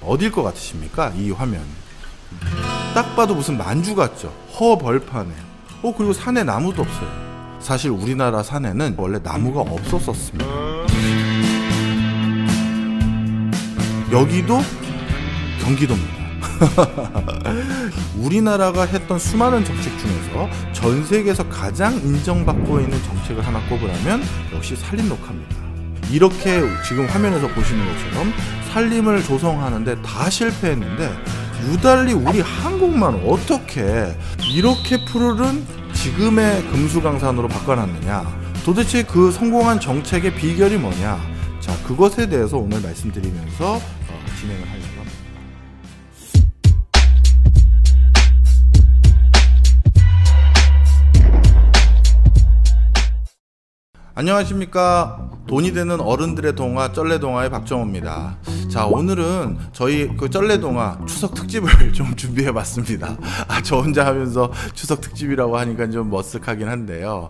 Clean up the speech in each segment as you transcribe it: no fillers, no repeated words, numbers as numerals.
어딜 것 같으십니까? 이 화면 딱 봐도 무슨 만주 같죠? 허벌판에 그리고 산에 나무도 없어요. 사실 우리나라 산에는 원래 나무가 없었습니다. 여기도 경기도입니다. 우리나라가 했던 수많은 정책 중에서 전 세계에서 가장 인정받고 있는 정책을 하나 꼽으라면 역시 산림녹화입니다. 이렇게 지금 화면에서 보시는 것처럼 산림을 조성하는데 다 실패했는데 유달리 우리 한국만 어떻게 이렇게 푸르른 지금의 금수강산으로 바꿔놨느냐, 도대체 그 성공한 정책의 비결이 뭐냐, 자 그것에 대해서 오늘 말씀드리면서 진행을 하려고 합니다. 안녕하십니까. 돈이 되는 어른들의 동화 쩔레동화의 박정호입니다. 자, 오늘은 저희 그 쩔레동화 추석 특집을 좀 준비해 봤습니다. 저 혼자 하면서 추석 특집이라고 하니까 좀 머쓱하긴 한데요.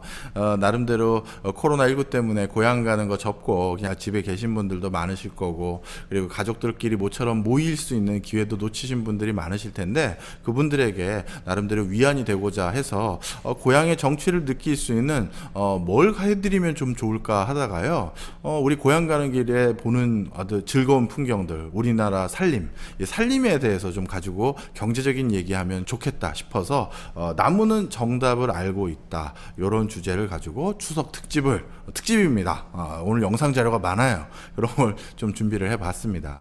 나름대로 코로나19 때문에 고향 가는 거 접고 그냥 집에 계신 분들도 많으실 거고, 그리고 가족들끼리 모처럼 모일 수 있는 기회도 놓치신 분들이 많으실 텐데, 그분들에게 나름대로 위안이 되고자 해서 고향의 정취를 느낄 수 있는 뭘 해드리면 좀 좋을까 하다가요, 우리 고향 가는 길에 보는 아주 즐거운 풍경들, 우리나라 산림, 이 산림에 대해서 좀 가지고 경제적인 얘기하면 좋겠다 싶어서 나무는 정답을 알고 있다, 이런 주제를 가지고 추석 특집입니다. 오늘 영상 자료가 많아요. 그런 걸 좀 준비를 해봤습니다.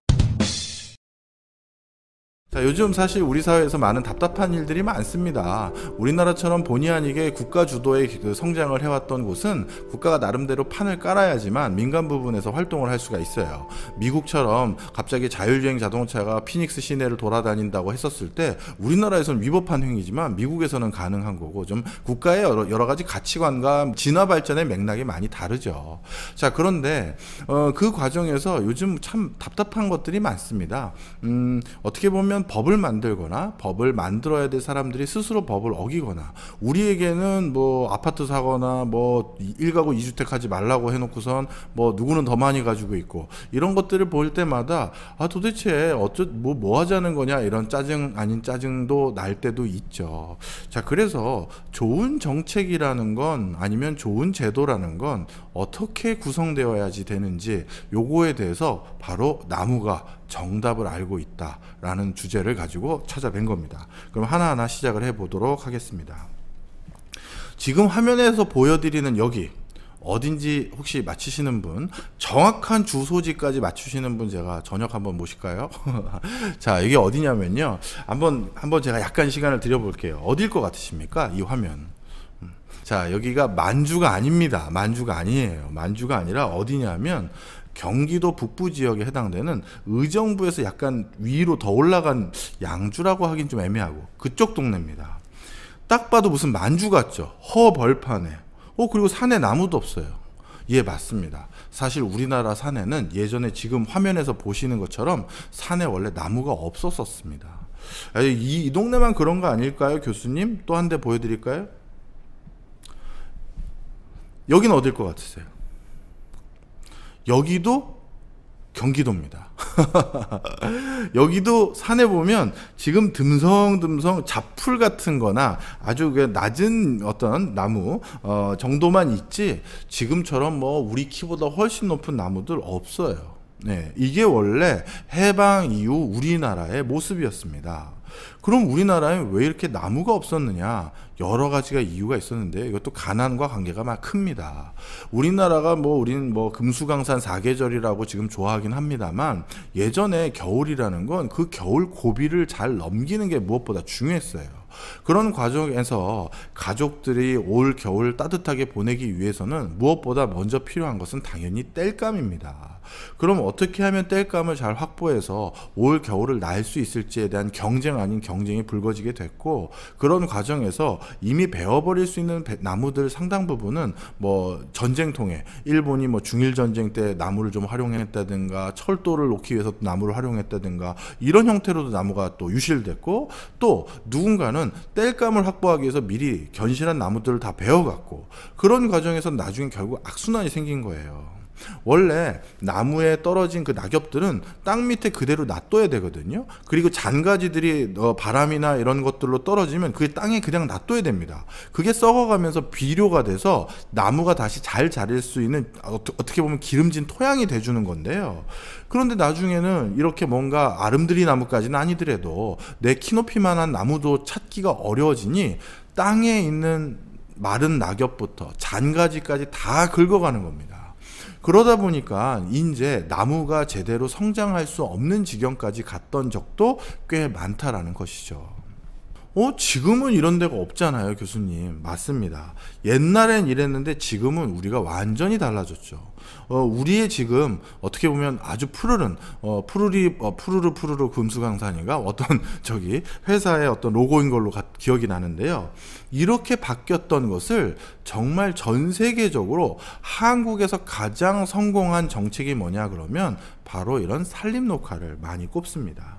자, 요즘 사실 우리 사회에서 많은 답답한 일들이 많습니다. 우리나라처럼 본의 아니게 국가 주도의 그 성장을 해왔던 곳은 국가가 나름대로 판을 깔아야지만 민간 부분에서 활동을 할 수가 있어요. 미국처럼 갑자기 자율주행 자동차가 피닉스 시내를 돌아다닌다고 했었을 때 우리나라에서는 위법한 행위지만 미국에서는 가능한 거고, 좀 국가의 여러 가지 가치관과 진화 발전의 맥락이 많이 다르죠. 자, 그런데 그 과정에서 요즘 참 답답한 것들이 많습니다. 어떻게 보면 법을 만들거나 법을 만들어야 될 사람들이 스스로 법을 어기거나, 우리에게는 뭐 아파트 사거나 뭐 1가구 2주택 하지 말라고 해놓고선 뭐 누구는 더 많이 가지고 있고, 이런 것들을 볼 때마다 도대체 뭐 하자는 거냐, 이런 짜증 아닌 짜증도 날 때도 있죠. 자, 그래서 좋은 정책이라는 건, 아니면 좋은 제도라는 건 어떻게 구성되어야지 되는지, 요거에 대해서 바로 나무가 정답을 알고 있다라는 주제를 가지고 찾아뵌 겁니다. 그럼 하나하나 시작을 해보도록 하겠습니다. 지금 화면에서 보여드리는 여기 어딘지 혹시 맞히시는 분, 정확한 주소지까지 맞추시는 분 제가 저녁 한번 모실까요? 자, 이게 어디냐면요, 한번 제가 약간 시간을 드려볼게요. 어딜 것 같으십니까? 이 화면. 자, 여기가 만주가 아닙니다. 만주가 아니에요. 만주가 아니라 어디냐면 경기도 북부 지역에 해당되는 의정부에서 약간 위로 더 올라간 양주라고 하긴 좀 애매하고 그쪽 동네입니다. 딱 봐도 무슨 만주 같죠? 허벌판에. 그리고 산에 나무도 없어요. 예, 맞습니다. 사실 우리나라 산에는 예전에 지금 화면에서 보시는 것처럼 산에 원래 나무가 없었습니다. 이 동네만 그런 거 아닐까요, 교수님? 또 한 대 보여드릴까요? 여기는 어딜 것 같으세요? 여기도 경기도입니다. 여기도 산에 보면 지금 듬성듬성 잡풀 같은 거나 아주 낮은 어떤 나무 정도만 있지, 지금처럼 뭐 우리 키보다 훨씬 높은 나무들 없어요. 네, 이게 원래 해방 이후 우리나라의 모습이었습니다. 그럼 우리나라에 왜 이렇게 나무가 없었느냐? 여러 가지가 이유가 있었는데, 이것도 가난과 관계가 막 큽니다. 우리나라가 우리는 금수강산 사계절이라고 지금 좋아하긴 합니다만, 예전에 겨울이라는 건 그 겨울 고비를 잘 넘기는 게 무엇보다 중요했어요. 그런 과정에서 가족들이 올 겨울 따뜻하게 보내기 위해서는 무엇보다 먼저 필요한 것은 당연히 땔감입니다. 그럼 어떻게 하면 땔감을 잘 확보해서 올 겨울을 날 수 있을지에 대한 경쟁 아닌 경쟁이 불거지게 됐고, 그런 과정에서 이미 베어버릴 수 있는 나무들 상당 부분은 전쟁통에 일본이 중일 전쟁 때 나무를 좀 활용했다든가, 철도를 놓기 위해서 나무를 활용했다든가, 이런 형태로도 나무가 또 유실됐고, 또 누군가는 땔감을 확보하기 위해서 미리 견실한 나무들을 다 베어갔고, 그런 과정에서 나중에 결국 악순환이 생긴 거예요. 원래 나무에 떨어진 그 낙엽들은 땅 밑에 그대로 놔둬야 되거든요. 그리고 잔가지들이 바람이나 이런 것들로 떨어지면 그게 땅에 그냥 놔둬야 됩니다. 그게 썩어가면서 비료가 돼서 나무가 다시 잘 자랄 수 있는, 어떻게 보면 기름진 토양이 돼주는 건데요. 그런데 나중에는 이렇게 뭔가 아름드리 나무까지는 아니더라도 내 키높이만한 나무도 찾기가 어려워지니 땅에 있는 마른 낙엽부터 잔가지까지 다 긁어가는 겁니다. 그러다 보니까 이제 나무가 제대로 성장할 수 없는 지경까지 갔던 적도 꽤 많다라는 것이죠. 지금은 이런 데가 없잖아요, 교수님. 맞습니다. 옛날엔 이랬는데 지금은 우리가 완전히 달라졌죠. 우리의 지금 어떻게 보면 아주 푸르른 푸르르 금수강산인가 어떤 저기 회사의 어떤 로고인 걸로 기억이 나는데요. 이렇게 바뀌었던 것을 정말 전 세계적으로 한국에서 가장 성공한 정책이 뭐냐 그러면 바로 이런 산림 녹화를 많이 꼽습니다.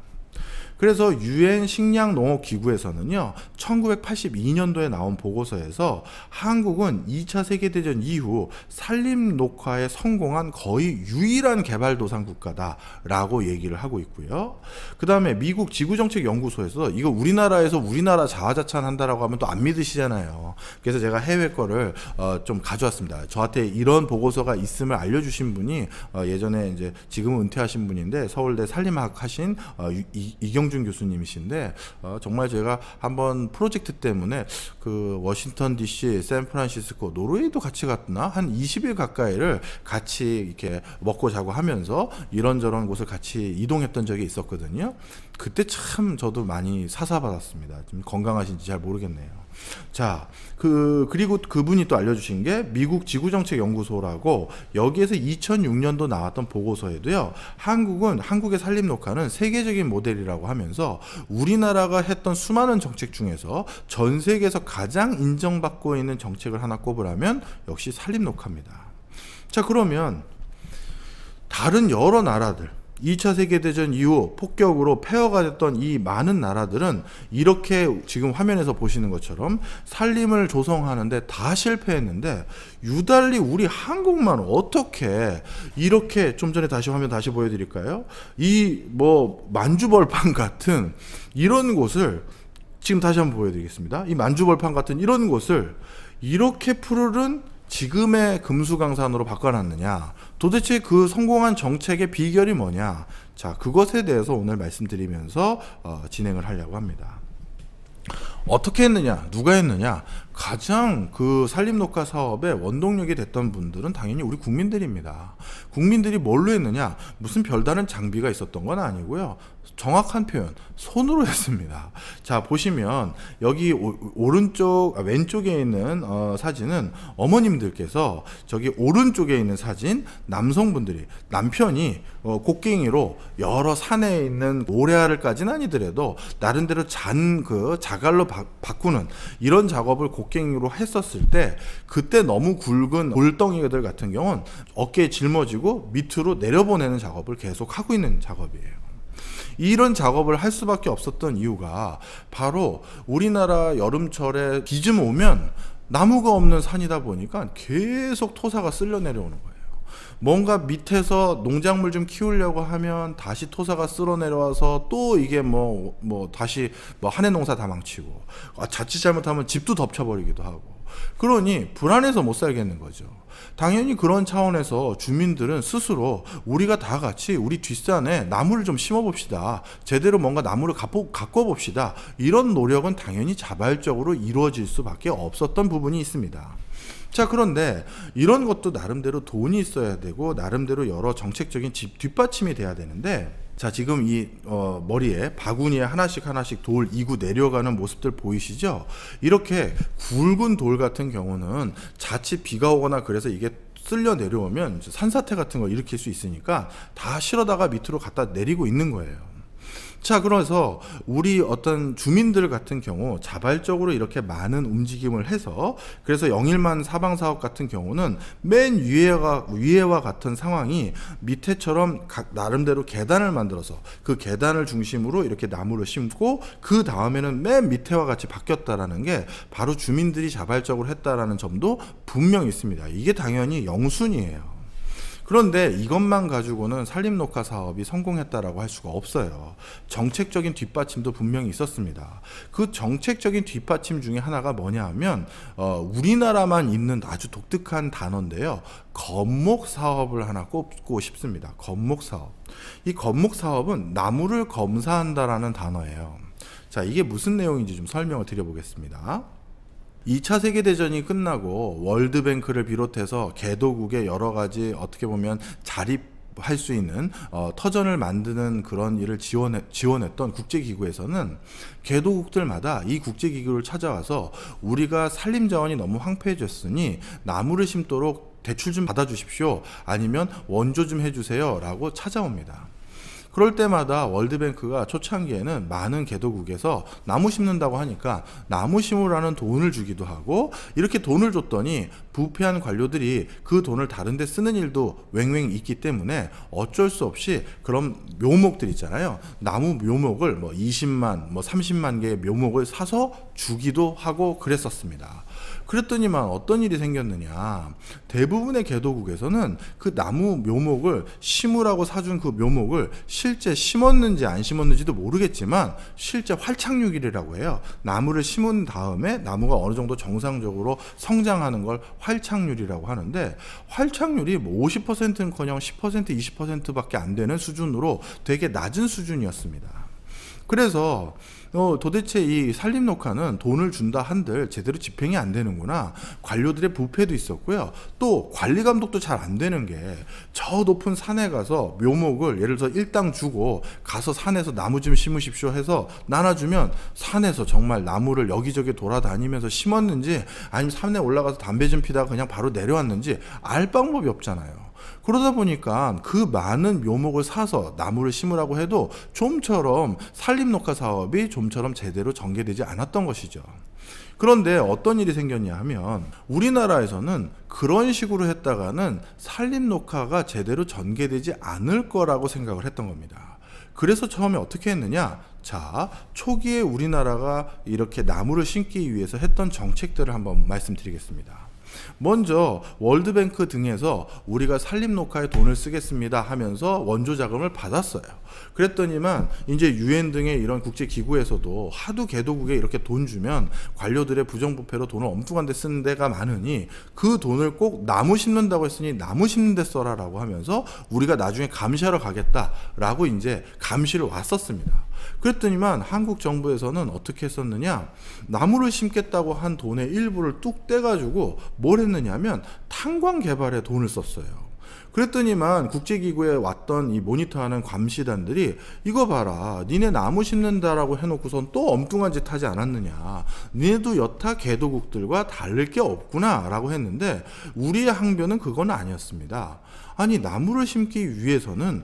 그래서 유엔 식량농업기구에서는요 1982년도에 나온 보고서에서 한국은 2차 세계대전 이후 산림 녹화에 성공한 거의 유일한 개발도상 국가다라고 얘기를 하고 있고요. 그 다음에 미국 지구정책연구소에서 이거 우리나라에서 우리나라 자화자찬한다라고 하면 또 안 믿으시잖아요. 그래서 제가 해외 거를 좀 가져왔습니다. 저한테 이런 보고서가 있음을 알려주신 분이 예전에 이제 지금은 은퇴하신 분인데 서울대 산림학 하신 이경준 교수님이신데 정말 제가 한번 프로젝트 때문에 그 워싱턴 DC, 샌프란시스코, 노르웨이도 같이 갔나 한 20일 가까이를 같이 이렇게 먹고 자고 하면서 이런저런 곳을 같이 이동했던 적이 있었거든요. 그때 참 저도 많이 사사받았습니다. 좀 건강하신지 잘 모르겠네요. 자, 그리고 그분이 또 알려주신 게 미국 지구정책연구소라고 여기에서 2006년도 나왔던 보고서에도요, 한국의 산림 녹화는 세계적인 모델이라고 하면서 우리나라가 했던 수많은 정책 중에서 전 세계에서 가장 인정받고 있는 정책을 하나 꼽으라면 역시 산림 녹화입니다. 자, 그러면 다른 여러 나라들 2차 세계대전 이후 폭격으로 폐허가 됐던 이 많은 나라들은 이렇게 지금 화면에서 보시는 것처럼 산림을 조성하는데 다 실패했는데 유달리 우리 한국만 어떻게 이렇게, 좀 전에 화면 다시 보여드릴까요? 이 만주벌판 같은 이런 곳을 지금 다시 한번 보여드리겠습니다. 이 만주벌판 같은 이런 곳을 이렇게 푸르른 지금의 금수강산으로 바꿔놨느냐, 도대체 그 성공한 정책의 비결이 뭐냐, 자, 그것에 대해서 오늘 말씀드리면서 진행을 하려고 합니다. 어떻게 했느냐, 누가 했느냐, 가장 그 산림녹화 사업의 원동력이 됐던 분들은 당연히 우리 국민들입니다. 국민들이 뭘로 했느냐, 무슨 별다른 장비가 있었던 건 아니고요, 정확한 표현, 손으로 했습니다. 자, 보시면 여기 왼쪽에 있는 사진은 어머님들께서, 저기 오른쪽에 있는 사진 남성분들이, 남편이 곡괭이로 여러 산에 있는 모래알을까지는 아니더라도 나름대로 자갈로 바꾸는 이런 작업을 곡괭이로 했었을 때, 그때 너무 굵은 돌덩이들 같은 경우는 어깨에 짊어지고 밑으로 내려보내는 작업을 계속 하고 있는 작업이에요. 이런 작업을 할 수밖에 없었던 이유가 바로 우리나라 여름철에 비좀 오면 나무가 없는 산이다 보니까 계속 토사가 쓸려 내려오는 거예요. 뭔가 밑에서 농작물 좀 키우려고 하면 다시 토사가 쓸어 내려와서 또 이게 다시 한 해 농사 다 망치고, 자칫 잘못하면 집도 덮쳐버리기도 하고, 그러니 불안해서 못 살겠는 거죠. 당연히 그런 차원에서 주민들은 스스로 우리가 다 같이 우리 뒷산에 나무를 좀 심어 봅시다, 제대로 뭔가 나무를 가꿔 봅시다, 이런 노력은 당연히 자발적으로 이루어질 수밖에 없었던 부분이 있습니다. 자, 그런데 이런 것도 나름대로 돈이 있어야 되고 나름대로 여러 정책적인 뒷받침이 돼야 되는데, 자, 지금 이 머리에 바구니에 하나씩 돌 이고 내려가는 모습들 보이시죠? 이렇게 굵은 돌 같은 경우는 자칫 비가 오거나 그래서 이게 쓸려 내려오면 산사태 같은 거 일으킬 수 있으니까 다 실어다가 밑으로 갖다 내리고 있는 거예요. 자, 그래서 우리 어떤 주민들 같은 경우 자발적으로 이렇게 많은 움직임을 해서, 그래서 영일만 사방사업 같은 경우는 맨 위에와 같은 상황이 밑에처럼 나름대로 계단을 만들어서 그 계단을 중심으로 이렇게 나무를 심고 그 다음에는 맨 밑에와 같이 바뀌었다라는 게 바로 주민들이 자발적으로 했다라는 점도 분명히 있습니다. 이게 당연히 영순이에요. 그런데 이것만 가지고는 산림녹화 사업이 성공했다라고 할 수가 없어요. 정책적인 뒷받침도 분명히 있었습니다. 그 정책적인 뒷받침 중에 하나가 뭐냐 하면 우리나라만 있는 아주 독특한 단어인데요. 겁목 사업을 하나 꼽고 싶습니다. 겁목 사업. 이 겁목 사업은 나무를 검사한다라는 단어예요. 자, 이게 무슨 내용인지 좀 설명을 드려보겠습니다. 2차 세계대전이 끝나고 월드뱅크를 비롯해서 개도국의 여러 가지 어떻게 보면 자립할 수 있는 터전을 만드는 그런 일을 지원했던 국제기구에서는 개도국들마다 이 국제기구를 찾아와서 우리가 산림자원이 너무 황폐해졌으니 나무를 심도록 대출 좀 받아주십시오. 아니면 원조 좀 해주세요. 라고 찾아옵니다. 그럴 때마다 월드뱅크가 초창기에는 많은 개도국에서 나무 심는다고 하니까 나무 심으라는 돈을 주기도 하고, 이렇게 돈을 줬더니 부패한 관료들이 그 돈을 다른 데 쓰는 일도 왱왱 있기 때문에 어쩔 수 없이 그런 묘목들 있잖아요. 나무 묘목을 뭐 20만, 뭐 30만 개의 묘목을 사서 주기도 하고 그랬었습니다. 그랬더니만 어떤 일이 생겼느냐. 대부분의 개도국에서는 그 나무 묘목을 심으라고 사준 그 묘목을 실제 심었는지 안 심었는지도 모르겠지만 실제 활착육이라고 해요. 나무를 심은 다음에 나무가 어느 정도 정상적으로 성장하는 걸 활착률이라고 하는데, 활착률이 뭐 50%는커녕 10%, 20%밖에 안 되는 수준으로 되게 낮은 수준이었습니다. 그래서 도대체 이 산림녹화는 돈을 준다 한들 제대로 집행이 안 되는구나. 관료들의 부패도 있었고요. 또 관리 감독도 잘 안 되는 게, 저 높은 산에 가서 묘목을 예를 들어서 일당 주고 가서 산에서 나무 좀 심으십시오 해서 나눠주면 산에서 정말 나무를 여기저기 돌아다니면서 심었는지 아니면 산에 올라가서 담배 좀 피다가 그냥 바로 내려왔는지 알 방법이 없잖아요. 그러다 보니까 그 많은 묘목을 사서 나무를 심으라고 해도 좀처럼 산림녹화 사업이 좀처럼 제대로 전개되지 않았던 것이죠. 그런데 어떤 일이 생겼냐 하면, 우리나라에서는 그런 식으로 했다가는 산림녹화가 제대로 전개되지 않을 거라고 생각을 했던 겁니다. 그래서 처음에 어떻게 했느냐. 자, 초기에 우리나라가 이렇게 나무를 심기 위해서 했던 정책들을 한번 말씀드리겠습니다. 먼저 월드뱅크 등에서 우리가 산림녹화에 돈을 쓰겠습니다 하면서 원조 자금을 받았어요. 그랬더니만 이제 UN 등의 이런 국제기구에서도 하도 개도국에 이렇게 돈 주면 관료들의 부정부패로 돈을 엉뚱한 데 쓰는 데가 많으니 그 돈을 꼭 나무 심는다고 했으니 나무 심는 데 써라 라고 하면서 우리가 나중에 감시하러 가겠다라고 이제 감시를 왔었습니다. 그랬더니만 한국 정부에서는 어떻게 했었느냐. 나무를 심겠다고 한 돈의 일부를 뚝 떼가지고 뭘 했느냐면 탄광 개발에 돈을 썼어요. 그랬더니만 국제기구에 왔던 이 모니터하는 감시단들이 이거 봐라, 니네 나무 심는다라고 해놓고선 또 엉뚱한 짓 하지 않았느냐, 니네도 여타 개도국들과 다를 게 없구나 라고 했는데, 우리의 항변은 그건 아니었습니다. 아니, 나무를 심기 위해서는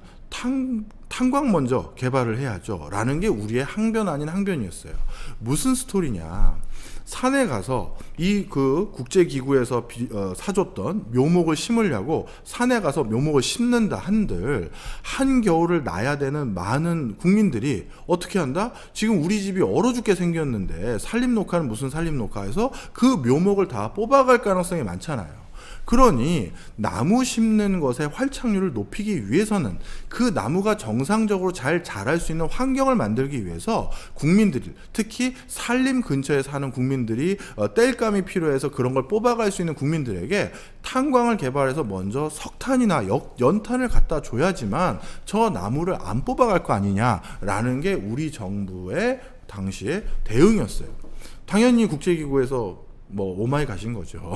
탄광 먼저 개발을 해야죠 라는 게 우리의 항변 아닌 항변이었어요. 무슨 스토리냐. 산에 가서 이 그 국제기구에서 사줬던 묘목을 심으려고 산에 가서 묘목을 심는다 한들 한겨울을 나야 되는 많은 국민들이 어떻게 한다? 지금 우리 집이 얼어 죽게 생겼는데 산림녹화는 무슨 산림녹화에서 그 묘목을 다 뽑아갈 가능성이 많잖아요. 그러니 나무 심는 것의 활착률을 높이기 위해서는 그 나무가 정상적으로 잘 자랄 수 있는 환경을 만들기 위해서 국민들이, 특히 산림 근처에 사는 국민들이 땔감이 필요해서 그런 걸 뽑아갈 수 있는 국민들에게 탄광을 개발해서 먼저 석탄이나 연탄을 갖다 줘야지만 저 나무를 안 뽑아갈 거 아니냐라는 게 우리 정부의 당시의 대응이었어요. 당연히 국제기구에서 뭐 오마이 가신 거죠.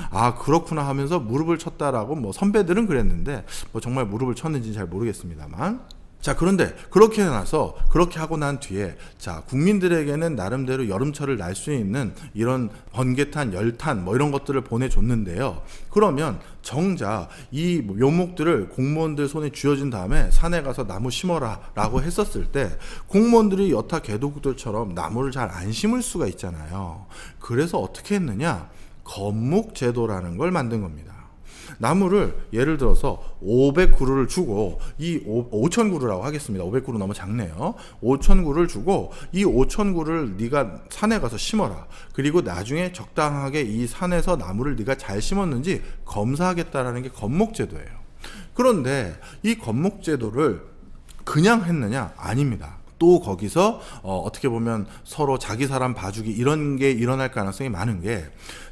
아, 그렇구나 하면서 무릎을 쳤다라고 뭐 선배들은 그랬는데 뭐 정말 무릎을 쳤는지 잘 모르겠습니다만. 자, 그런데 그렇게 나서 그렇게 하고 난 뒤에 자, 국민들에게는 나름대로 여름철을 날 수 있는 이런 번개탄, 열탄 뭐 이런 것들을 보내줬는데요. 그러면 정작 이 묘목들을 공무원들 손에 쥐어진 다음에 산에 가서 나무 심어라 라고 했었을 때 공무원들이 여타 개도국들처럼 나무를 잘 안 심을 수가 있잖아요. 그래서 어떻게 했느냐. 겁목 제도라는 걸 만든 겁니다. 나무를 예를 들어서 500그루를 주고, 이 5000그루라고 하겠습니다. 500그루 너무 작네요. 5000그루를 주고 이 5000그루를 네가 산에 가서 심어라. 그리고 나중에 적당하게 이 산에서 나무를 네가 잘 심었는지 검사하겠다라는 게 겁목제도예요. 그런데 이 겁목제도를 그냥 했느냐? 아닙니다. 또 거기서 어떻게 보면 서로 자기 사람 봐주기 이런 게 일어날 가능성이 많은 게,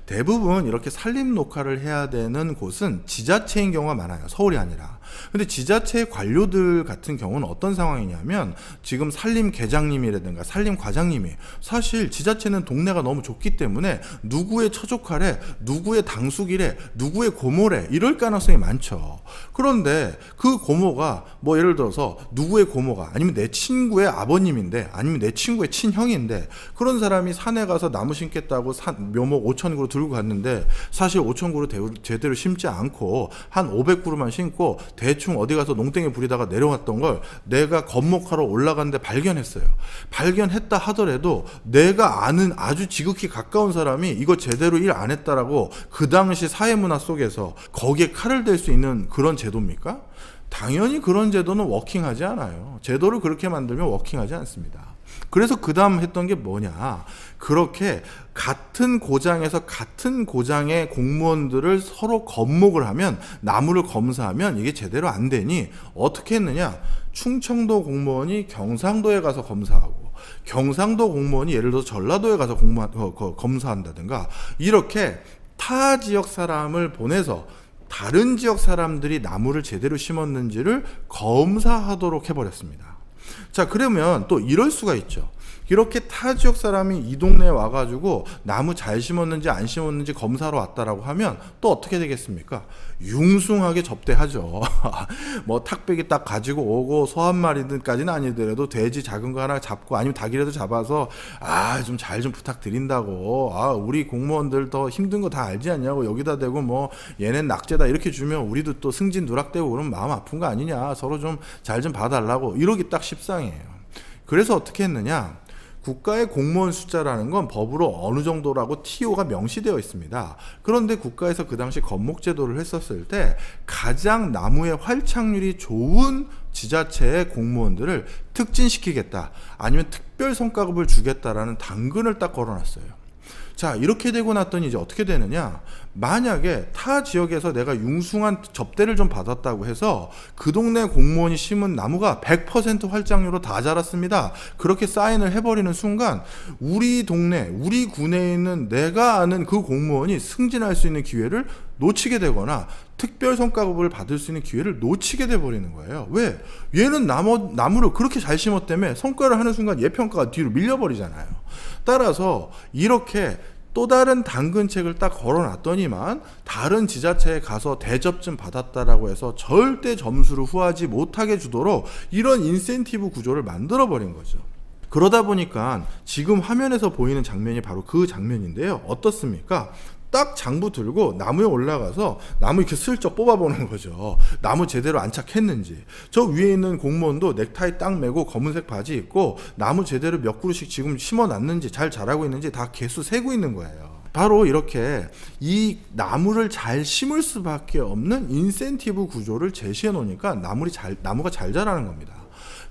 대부분 이렇게 산림 녹화를 해야 되는 곳은 지자체인 경우가 많아요. 서울이 아니라. 근데 지자체 관료들 같은 경우는 어떤 상황이냐면, 지금 산림 계장님이라든가 산림 과장님이, 사실 지자체는 동네가 너무 좁기 때문에 누구의 처족하래, 누구의 당숙이래, 누구의 고모래 이럴 가능성이 많죠. 그런데 그 고모가 뭐 예를 들어서 누구의 고모가 아니면 내 친구의 아버님인데, 아니면 내 친구의 친형인데, 그런 사람이 산에 가서 나무 심겠다고 묘목 5,000그루 들고 갔는데, 사실 5,000그루 제대로 심지 않고 한 500그루만 심고 대충 어디 가서 농땡이 부리다가 내려왔던 걸 내가 겁목하러 올라갔는데 발견했어요. 발견했다 하더라도 내가 아는 아주 지극히 가까운 사람이 이거 제대로 일 안 했다라고 그 당시 사회문화 속에서 거기에 칼을 댈 수 있는 그런 제도입니까? 당연히 그런 제도는 워킹하지 않아요. 제도를 그렇게 만들면 워킹하지 않습니다. 그래서 그 다음 했던 게 뭐냐, 그렇게 같은 고장에서 같은 고장의 공무원들을 서로 겁목을 하면, 나무를 검사하면 이게 제대로 안 되니 어떻게 했느냐, 충청도 공무원이 경상도에 가서 검사하고, 경상도 공무원이 예를 들어서 전라도에 가서 검사한다든가, 이렇게 타 지역 사람을 보내서 다른 지역 사람들이 나무를 제대로 심었는지를 검사하도록 해버렸습니다. 자, 그러면 또 이럴 수가 있죠. 이렇게 타 지역 사람이 이 동네에 와가지고 나무 잘 심었는지 안 심었는지 검사로 왔다라고 하면 또 어떻게 되겠습니까? 융숭하게 접대하죠. 뭐 탁배기 딱 가지고 오고, 소 한 마리까지는 아니더라도 돼지 작은 거 하나 잡고, 아니면 닭이라도 잡아서 좀 잘 좀 부탁드린다고, 우리 공무원들 더 힘든 거 다 알지 않냐고, 여기다 대고 뭐 얘넨 낙제다 이렇게 주면 우리도 또 승진 누락되고 그러면 마음 아픈 거 아니냐, 서로 좀 잘 좀 봐달라고, 이러기 딱 십상이에요. 그래서 어떻게 했느냐, 국가의 공무원 숫자라는 건 법으로 어느 정도라고 TO가 명시되어 있습니다. 그런데 국가에서 그 당시 겁목제도를 했었을 때 가장 나무의 활착률이 좋은 지자체의 공무원들을 특진시키겠다, 아니면 특별 성과급을 주겠다라는 당근을 딱 걸어놨어요. 자, 이렇게 되고 났더니 이제 어떻게 되느냐, 만약에 타 지역에서 내가 융숭한 접대를 좀 받았다고 해서 그 동네 공무원이 심은 나무가 100% 활착률로 다 자랐습니다, 그렇게 사인을 해버리는 순간 우리 동네, 우리 군에 있는 내가 아는 그 공무원이 승진할 수 있는 기회를 놓치게 되거나 특별 성과급을 받을 수 있는 기회를 놓치게 돼버리는 거예요. 왜? 얘는 나무를 그렇게 잘 심었다며 성과를 하는 순간 얘 평가가 뒤로 밀려버리잖아요. 따라서 이렇게 또 다른 당근책을 딱 걸어놨더니만 다른 지자체에 가서 대접좀 받았다라고 해서 절대 점수를 후하지 못하게 주도록 이런 인센티브 구조를 만들어 버린 거죠. 그러다 보니까 지금 화면에서 보이는 장면이 바로 그 장면인데요. 어떻습니까? 딱 장부 들고 나무에 올라가서 나무 이렇게 슬쩍 뽑아보는 거죠. 나무 제대로 안착했는지. 저 위에 있는 공무원도 넥타이 딱 매고 검은색 바지 입고 나무 제대로 몇 그루씩 지금 심어놨는지, 잘 자라고 있는지 다 개수 세고 있는 거예요. 바로 이렇게 이 나무를 잘 심을 수밖에 없는 인센티브 구조를 제시해 놓으니까 나무가 잘 자라는 겁니다.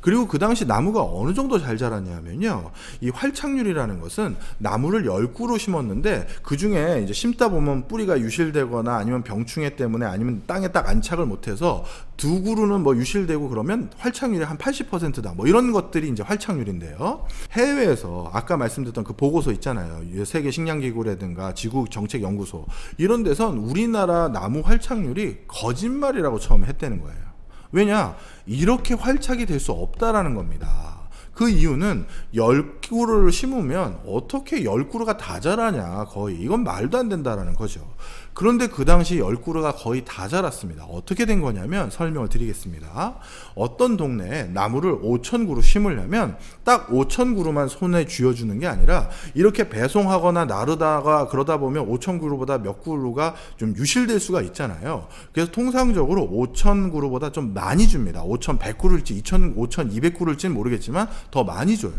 그리고 그 당시 나무가 어느 정도 잘 자랐냐면요, 이 활착률이라는 것은 나무를 10그루 심었는데 그 중에 이제 심다 보면 뿌리가 유실되거나 아니면 병충해 때문에 아니면 땅에 딱 안착을 못해서 2그루는 뭐 유실되고 그러면 활착률이 한 80%다 뭐 이런 것들이 이제 활착률인데요. 해외에서 아까 말씀드렸던 그 보고서 있잖아요, 세계 식량기구라든가 지구정책연구소, 이런 데선 우리나라 나무 활착률이 거짓말이라고 처음에 했다는 거예요. 왜냐? 이렇게 활착이 될 수 없다라는 겁니다. 그 이유는 10그루를 심으면 어떻게 10그루가 다 자라냐, 거의 이건 말도 안 된다라는 거죠. 그런데 그 당시 10그루가 거의 다 자랐습니다. 어떻게 된 거냐면 설명을 드리겠습니다. 어떤 동네에 나무를 5,000그루 심으려면 딱 5,000그루만 손에 쥐어주는 게 아니라 이렇게 배송하거나 나르다가 그러다 보면 5,000그루보다 몇 그루가 좀 유실될 수가 있잖아요. 그래서 통상적으로 5,000그루보다 좀 많이 줍니다. 5,100그루일지 5,200그루일지는 모르겠지만 더 많이 줘요.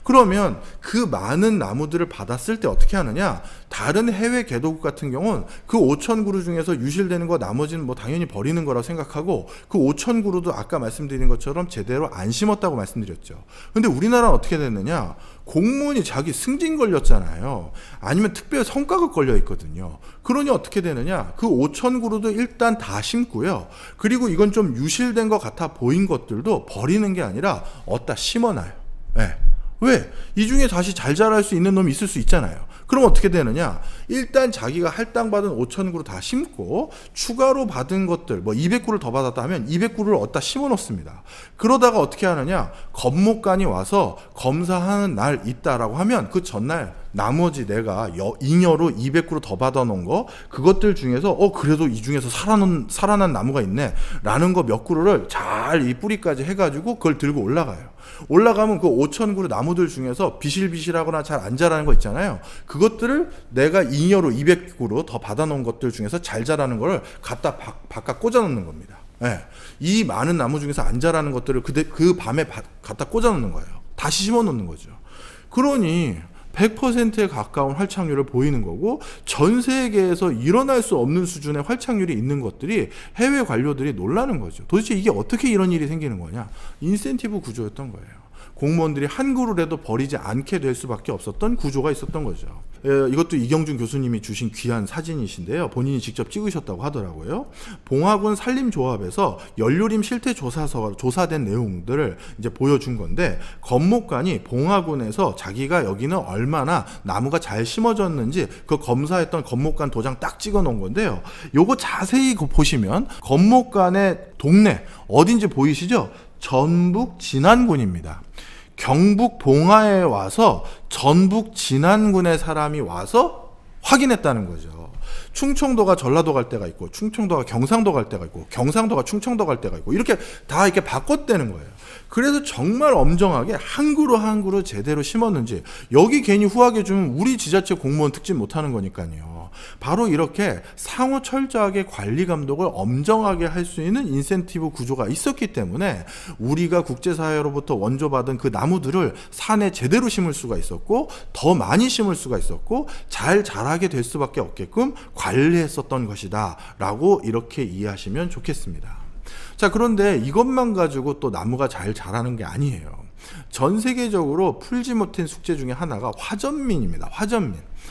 그러면 그러면 그 많은 나무들을 받았을 때 어떻게 하느냐? 다른 해외 개도국 같은 경우는 그 5,000그루 중에서 유실되는 거 나머지는 뭐 당연히 버리는 거라고 생각하고 그 5,000그루도 아까 말씀드린 것처럼 제대로 안 심었다고 말씀드렸죠. 근데 우리나라는 어떻게 됐느냐? 공무원이 자기 승진 걸렸잖아요. 아니면 특별 성과급 걸려 있거든요. 그러니 어떻게 되느냐? 그 5,000그루도 일단 다 심고요. 그리고 이건 좀 유실된 것 같아 보인 것들도 버리는 게 아니라 어디다 심어놔요. 네. 왜? 이 중에 다시 잘 자랄 수 있는 놈이 있을 수 있잖아요. 그럼 어떻게 되느냐? 일단 자기가 할당받은 5,000그루 다 심고 추가로 받은 것들 뭐 200그루를 더 받았다 하면 200그루를 어디다 심어 놓습니다. 그러다가 어떻게 하느냐? 검목관이 와서 검사하는 날 있다라고 하면 그 전날 나머지 내가 잉여로 200그루 더 받아놓은 거 그것들 중에서 그래도 이 중에서 살아난 나무가 있네 라는 거 몇 그루를 잘 이 뿌리까지 해가지고 그걸 들고 올라가요. 올라가면 그 5,000그루 나무들 중에서 비실비실하거나 잘 안 자라는 거 있잖아요. 그것들을 내가 잉여로 200그루 더 받아놓은 것들 중에서 잘 자라는 거를 갖다 바깥 꽂아놓는 겁니다. 네. 이 많은 나무 중에서 안 자라는 것들을 그 밤에 갖다 꽂아놓는 거예요. 다시 심어놓는 거죠. 그러니 100%에 가까운 활착률을 보이는 거고 전 세계에서 일어날 수 없는 수준의 활착률이 있는 것들이 해외 관료들이 놀라는 거죠. 도대체 이게 어떻게 이런 일이 생기는 거냐? 인센티브 구조였던 거예요. 공무원들이 한 그루라도 버리지 않게 될 수밖에 없었던 구조가 있었던 거죠. 이것도 이경준 교수님이 주신 귀한 사진이신데요. 본인이 직접 찍으셨다고 하더라고요. 봉화군 산림조합에서 연료림 실태 조사서 조사된 내용들을 이제 보여준 건데 검목관이 봉화군에서 자기가 여기는 얼마나 나무가 잘 심어졌는지 그 검사했던 검목관 도장 딱 찍어 놓은 건데요. 요거 자세히 보시면 검목관의 동네 어딘지 보이시죠? 전북 진안군입니다. 경북 봉화에 와서 전북 진안군의 사람이 와서 확인했다는 거죠. 충청도가 전라도 갈 때가 있고 충청도가 경상도 갈 때가 있고 경상도가 충청도 갈 때가 있고 이렇게 다 이렇게 바꿨다는 거예요. 그래서 정말 엄정하게 한 그루 한 그루 제대로 심었는지 여기 괜히 후하게 주면 우리 지자체 공무원 특집 못하는 거니까요. 바로 이렇게 상호 철저하게 관리 감독을 엄정하게 할 수 있는 인센티브 구조가 있었기 때문에 우리가 국제사회로부터 원조받은 그 나무들을 산에 제대로 심을 수가 있었고 더 많이 심을 수가 있었고 잘 자라게 될 수밖에 없게끔 관리했었던 것이다 라고 이렇게 이해하시면 좋겠습니다. 자, 그런데 이것만 가지고 또 나무가 잘 자라는 게 아니에요. 전 세계적으로 풀지 못한 숙제 중에 하나가 화전민입니다.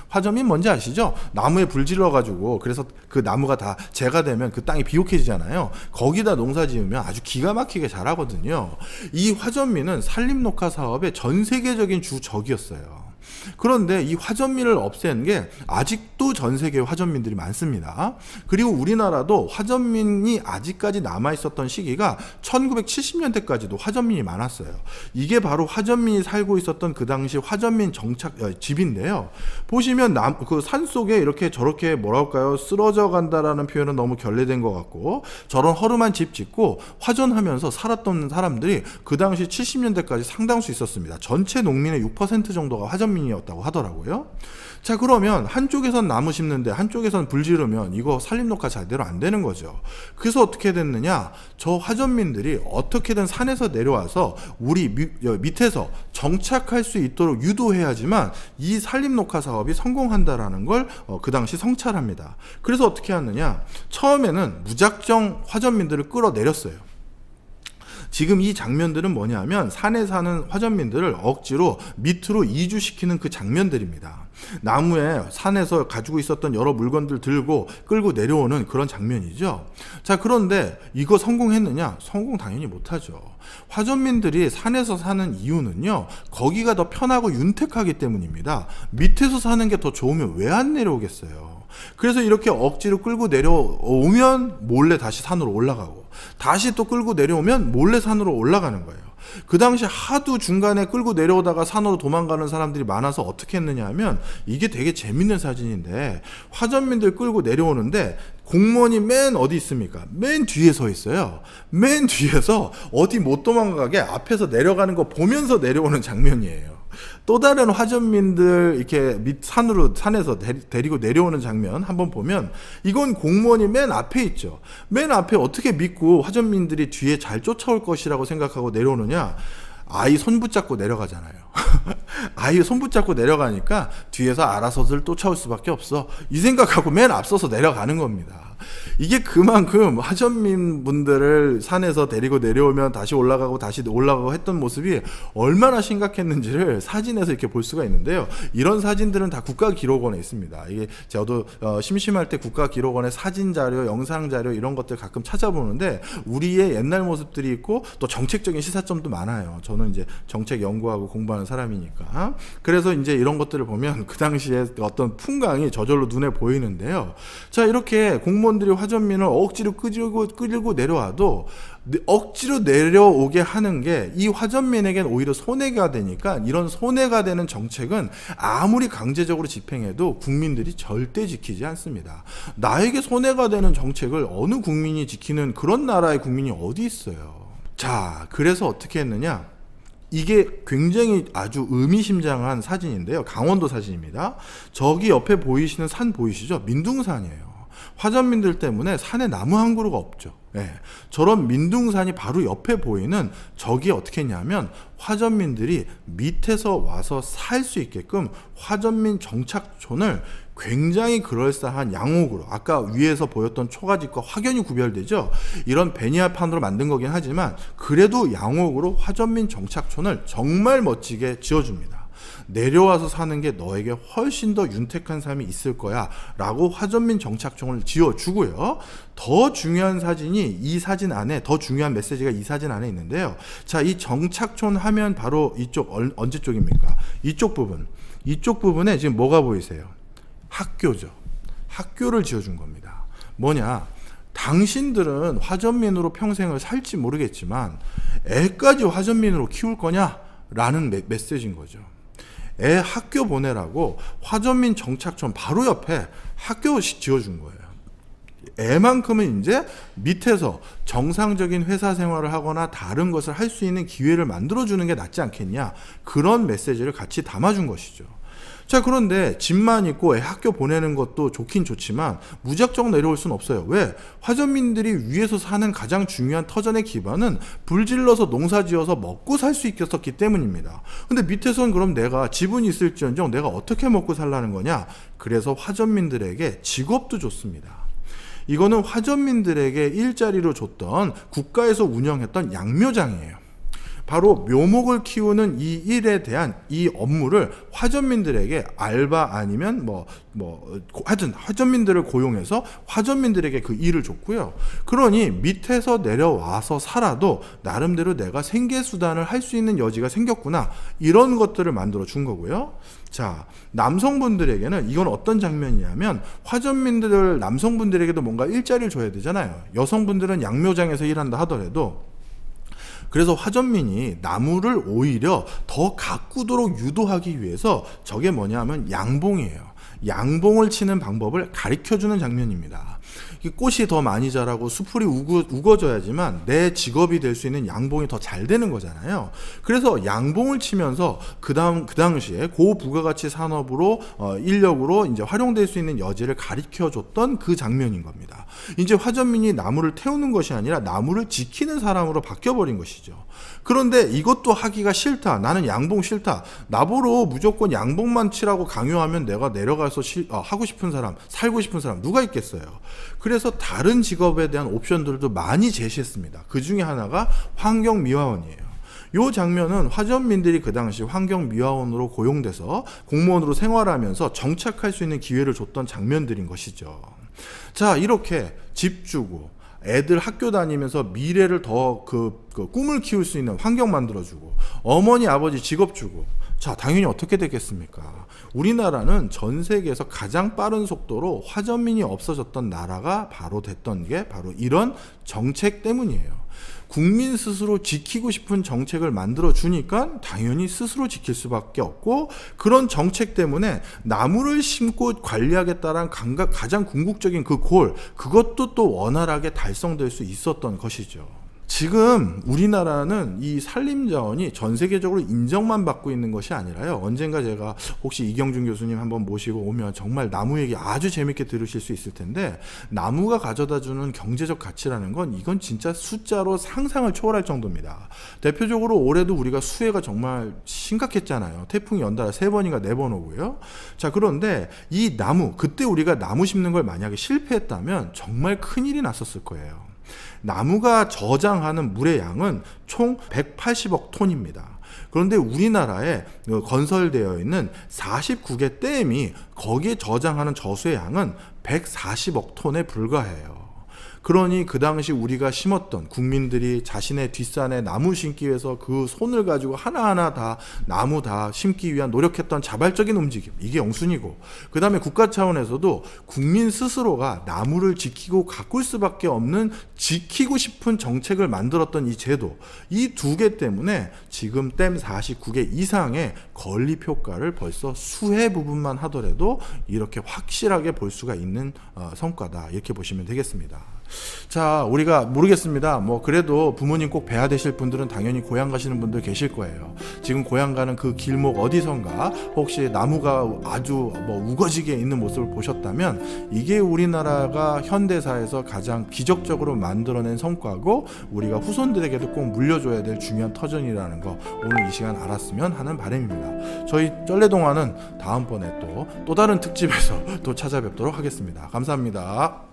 화전민 뭔지 아시죠? 나무에 불 질러가지고 그래서 그 나무가 다 재가 되면 그 땅이 비옥해지잖아요. 거기다 농사 지으면 아주 기가 막히게 자라거든요. 이 화전민은 산림녹화 사업의 전 세계적인 주적이었어요. 그런데 이 화전민을 없앤 게 아직도 전 세계 화전민들이 많습니다. 그리고 우리나라도 화전민이 아직까지 남아있었던 시기가 1970년대까지도 화전민이 많았어요. 이게 바로 화전민이 살고 있었던 그 당시 화전민 정착 집인데요. 보시면 그 산속에 이렇게 저렇게 뭐랄까요 쓰러져 간다라는 표현은 너무 결례된 것 같고 저런 허름한 집 짓고 화전하면서 살았던 사람들이 그 당시 70년대까지 상당수 있었습니다. 전체 농민의 6% 정도가 화전민이었다고 하더라고요. 자, 그러면 한쪽에선 나무 심는데 한쪽에선 불 지르면 이거 산림녹화 제대로 안 되는 거죠. 그래서 어떻게 됐느냐? 저 화전민들이 어떻게든 산에서 내려와서 우리 밑에서 정착할 수 있도록 유도해야지만 이 산림녹화 사업이 성공한다라는 걸 그 당시 성찰합니다. 그래서 어떻게 하느냐? 처음에는 무작정 화전민들을 끌어내렸어요. 지금 이 장면들은 뭐냐면 산에 사는 화전민들을 억지로 밑으로 이주시키는 그 장면들입니다. 나무에 산에서 가지고 있었던 여러 물건들 들고 끌고 내려오는 그런 장면이죠. 자, 그런데 이거 성공했느냐? 성공 당연히 못하죠. 화전민들이 산에서 사는 이유는요, 거기가 더 편하고 윤택하기 때문입니다. 밑에서 사는 게 더 좋으면 왜 안 내려오겠어요? 그래서 이렇게 억지로 끌고 내려오면 몰래 다시 산으로 올라가고 다시 또 끌고 내려오면 몰래 산으로 올라가는 거예요. 그 당시 하도 중간에 끌고 내려오다가 산으로 도망가는 사람들이 많아서 어떻게 했느냐 하면 이게 되게 재밌는 사진인데 화전민들 끌고 내려오는데 공무원이 맨 어디 있습니까? 맨 뒤에 서 있어요. 맨 뒤에서 어디 못 도망가게 앞에서 내려가는 거 보면서 내려오는 장면이에요. 또 다른 화전민들 이렇게 산에서 데리고 내려오는 장면 한번 보면 이건 공무원이 맨 앞에 있죠. 맨 앞에 어떻게 믿고 화전민들이 뒤에 잘 쫓아올 것이라고 생각하고 내려오느냐? 아이 손 붙잡고 내려가잖아요. 아예 손 붙잡고 내려가니까 뒤에서 알아서들 쫓아올 수밖에 없어. 이 생각하고 맨 앞서서 내려가는 겁니다. 이게 그만큼 화전민 분들을 산에서 데리고 내려오면 다시 올라가고 다시 올라가고 했던 모습이 얼마나 심각했는지를 사진에서 이렇게 볼 수가 있는데요. 이런 사진들은 다 국가기록원에 있습니다. 이게 저도 심심할 때 국가기록원의 사진 자료, 영상 자료 이런 것들 가끔 찾아보는데 우리의 옛날 모습들이 있고 또 정책적인 시사점도 많아요. 저는 이제 정책 연구하고 공부하는 사람이니까. 그래서 이제 이런 것들을 보면 그 당시에 어떤 풍광이 저절로 눈에 보이는데요. 자, 이렇게 공무원들이 화전민을 억지로 끌고 내려와도 억지로 내려오게 하는 게 이 화전민에겐 오히려 손해가 되니까 이런 손해가 되는 정책은 아무리 강제적으로 집행해도 국민들이 절대 지키지 않습니다. 나에게 손해가 되는 정책을 어느 국민이 지키는 그런 나라의 국민이 어디 있어요. 자, 그래서 어떻게 했느냐. 이게 굉장히 아주 의미심장한 사진인데요. 강원도 사진입니다. 저기 옆에 보이시는 산 보이시죠? 민둥산이에요. 화전민들 때문에 산에 나무 한 그루가 없죠. 네. 저런 민둥산이 바로 옆에 보이는 저기 어떻게 했냐면 화전민들이 밑에서 와서 살 수 있게끔 화전민 정착촌을 굉장히 그럴싸한 양옥으로, 아까 위에서 보였던 초가집과 확연히 구별되죠. 이런 베니아판으로 만든 거긴 하지만 그래도 양옥으로 화전민 정착촌을 정말 멋지게 지어줍니다. 내려와서 사는 게 너에게 훨씬 더 윤택한 삶이 있을 거야 라고 화전민 정착촌을 지어주고요. 더 중요한 사진이 이 사진 안에, 더 중요한 메시지가 이 사진 안에 있는데요. 자, 이 정착촌 하면 바로 이쪽, 언제 쪽입니까? 이쪽 부분에 지금 뭐가 보이세요? 학교죠. 학교를 지어준 겁니다. 뭐냐, 당신들은 화전민으로 평생을 살지 모르겠지만 애까지 화전민으로 키울 거냐? 라는 메시지인 거죠. 애 학교 보내라고 화전민 정착촌 바로 옆에 학교 지어준 거예요. 애만큼은 이제 밑에서 정상적인 회사 생활을 하거나 다른 것을 할 수 있는 기회를 만들어주는 게 낫지 않겠냐, 그런 메시지를 같이 담아준 것이죠. 자, 그런데 집만 있고 애 학교 보내는 것도 좋긴 좋지만 무작정 내려올 수는 없어요. 왜? 화전민들이 위에서 사는 가장 중요한 터전의 기반은 불질러서 농사지어서 먹고 살 수 있었기 때문입니다. 근데 밑에선 그럼 내가 지분이 있을지언정 내가 어떻게 먹고 살라는 거냐? 그래서 화전민들에게 직업도 줬습니다. 이거는 화전민들에게 일자리로 줬던, 국가에서 운영했던 양묘장이에요. 바로 묘목을 키우는 이 일에 대한 이 업무를 화전민들에게 알바 아니면 하여튼 화전민들을 고용해서 화전민들에게 그 일을 줬고요. 그러니 밑에서 내려와서 살아도 나름대로 내가 생계수단을 할 수 있는 여지가 생겼구나, 이런 것들을 만들어 준 거고요. 자, 남성분들에게는 이건 어떤 장면이냐면, 화전민들 남성분들에게도 뭔가 일자리를 줘야 되잖아요. 여성분들은 양묘장에서 일한다 하더라도. 그래서 화전민이 나무를 오히려 더 가꾸도록 유도하기 위해서 저게 뭐냐면 양봉이에요. 양봉을 치는 방법을 가르쳐주는 장면입니다. 꽃이 더 많이 자라고 수풀이 우거져야지만 내 직업이 될 수 있는 양봉이 더 잘 되는 거잖아요. 그래서 양봉을 치면서 그 당시에 고부가가치 산업으로 인력으로 이제 활용될 수 있는 여지를 가르쳐줬던 그 장면인 겁니다. 이제 화전민이 나무를 태우는 것이 아니라 나무를 지키는 사람으로 바뀌어버린 것이죠. 그런데 이것도 하기가 싫다, 나는 양봉 싫다, 나보러 무조건 양봉만 치라고 강요하면 내가 내려가서 하고 싶은 사람, 살고 싶은 사람 누가 있겠어요. 그래서 다른 직업에 대한 옵션들도 많이 제시했습니다. 그 중에 하나가 환경미화원이에요. 이 장면은 화전민들이 그 당시 환경미화원으로 고용돼서 공무원으로 생활하면서 정착할 수 있는 기회를 줬던 장면들인 것이죠. 자, 이렇게 집 주고 애들 학교 다니면서 미래를 더 꿈을 키울 수 있는 환경 만들어주고, 어머니 아버지 직업 주고, 자, 당연히 어떻게 되겠습니까? 우리나라는 전 세계에서 가장 빠른 속도로 화전민이 없어졌던 나라가 바로 됐던 게 바로 이런 정책 때문이에요. 국민 스스로 지키고 싶은 정책을 만들어 주니까 당연히 스스로 지킬 수밖에 없고, 그런 정책 때문에 나무를 심고 관리하겠다는 가장 궁극적인 그 골, 그것도 또 원활하게 달성될 수 있었던 것이죠. 지금 우리나라는 이 산림자원이 전 세계적으로 인정만 받고 있는 것이 아니라요. 언젠가 제가 혹시 이경준 교수님 한번 모시고 오면 정말 나무 얘기 아주 재밌게 들으실 수 있을 텐데, 나무가 가져다주는 경제적 가치라는 건 이건 진짜 숫자로 상상을 초월할 정도입니다. 대표적으로 올해도 우리가 수해가 정말 심각했잖아요. 태풍이 연달아 3번인가 4번 오고요. 자, 그런데 이 나무, 그때 우리가 나무 심는 걸 만약에 실패했다면 정말 큰일이 났었을 거예요. 나무가 저장하는 물의 양은 총 180억 톤입니다. 그런데 우리나라에 건설되어 있는 49개 댐이 거기에 저장하는 저수의 양은 140억 톤에 불과해요. 그러니 그 당시 우리가 심었던, 국민들이 자신의 뒷산에 나무 심기 위해서 그 손을 가지고 하나하나 다 나무 다 심기 위한 노력했던 자발적인 움직임, 이게 영순이고, 그 다음에 국가 차원에서도 국민 스스로가 나무를 지키고 가꿀 수밖에 없는 지키고 싶은 정책을 만들었던 이 제도, 이 2개 때문에 지금 댐 49개 이상의 건립 효과를 벌써 수해 부분만 하더라도 이렇게 확실하게 볼 수가 있는 성과다, 이렇게 보시면 되겠습니다. 자, 우리가 모르겠습니다. 뭐 그래도 부모님 꼭 뵈야 되실 분들은 당연히 고향 가시는 분들 계실 거예요. 지금 고향 가는 그 길목 어디선가 혹시 나무가 아주 우거지게 있는 모습을 보셨다면, 이게 우리나라가 현대사에서 가장 기적적으로 만들어낸 성과고 우리가 후손들에게도 꼭 물려줘야 될 중요한 터전이라는 거 오늘 이 시간 알았으면 하는 바람입니다. 저희 쩔레동화는 다음번에 또 다른 특집에서 또 찾아뵙도록 하겠습니다. 감사합니다.